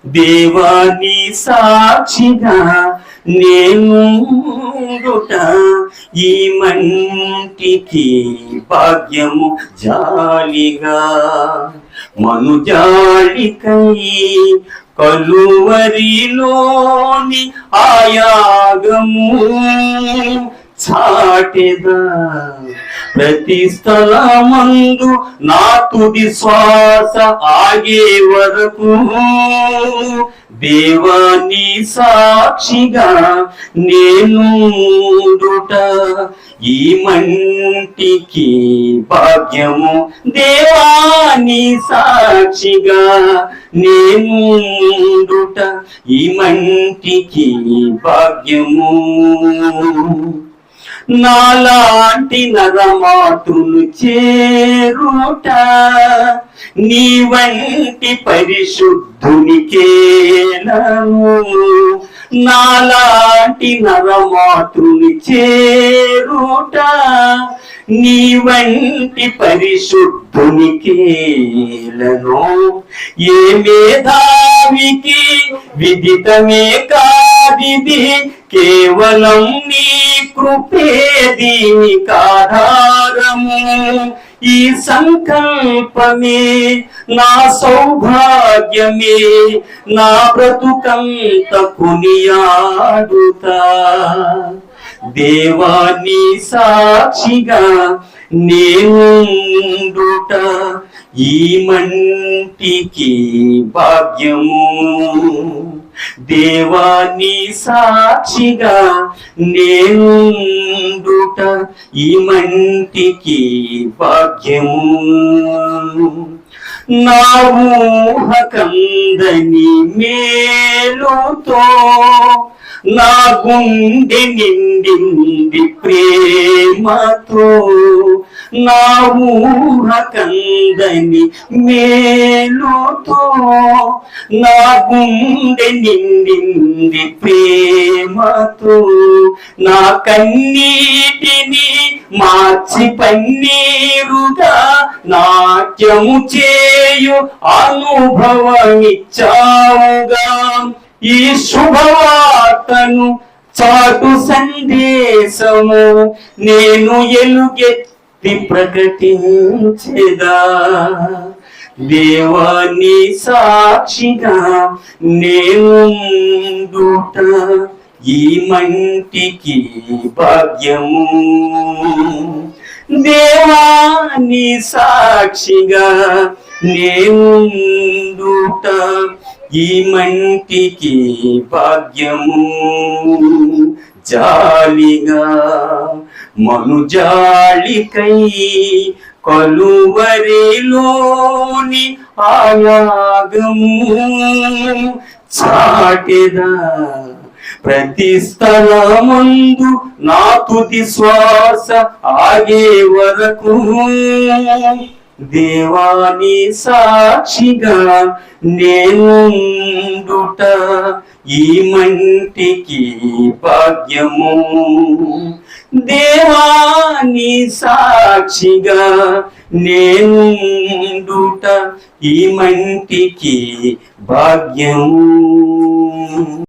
దేవాని సాక్షిగా నేనుండుట ఈ మంటికి భాగ్యము జాలిగా మనుజాళికై కలువరిలోని ఆయాగము చాటెదా ప్రతి స్థలమందు నా తుది శ్వాస ఆగే వరకు దేవాని సాక్షిగా నేనుండుట ఈ మంటికి భాగ్యము దేవాని సాక్షిగా నేనుండుట ఈ మంటికి భాగ్యము నాలాంటి నరమాతృను చేరుట నీ వంటి పరిశుద్ధునికేలను నాలాంటి నరమాతృని చేరుట నీ వంటి పరిశుద్ధునికేలను ఏ మేధావికి విదితమే కాదిది కేవలం నీ కృపే దీనికాధారము ఈ సంకల్పమే నా సౌభాగ్యమే నా బ్రతుకంత కొనియాడుతా దేవాని సాక్షిగా నేనుండుట ఈ మంటికి భాగ్యము దేవాని సాక్షిగా నేనుండుట ఈ మంటికి భాగ్యము నా ఊహ కందని మేలుతో నా గుండె నిండింది ప్రేమతో నా ఊహ కందని మేలుతో నా గుండె నిండింది ప్రేమతో నా కన్నీటిని మార్చి పన్నీరుగా నాట్యము చేయు అనుభవమిచ్చావుగా ఈ శుభవార్తను చాటు సందేశము నేను ఎలుగెత్తి ప్రకటించెదా దేవాని సాక్షిగా నేనుండుట ఈ మంటికి భాగ్యము దేవాని సాక్షిగా నేనుండుట ఈ మంటికి భాగ్యము జాలిగా మనుజాళికై కలువరిలోని ఆయాగము చాటెదా ప్రతి స్థలమందు నా తుది శ్వాస ఆగే వరకు దేవాని సాక్షిగా నేనుండుట ఈ మంటికి భాగ్యము దేవాని సాక్షిగా నేనుండుట ఈ మంటికి భాగ్యము.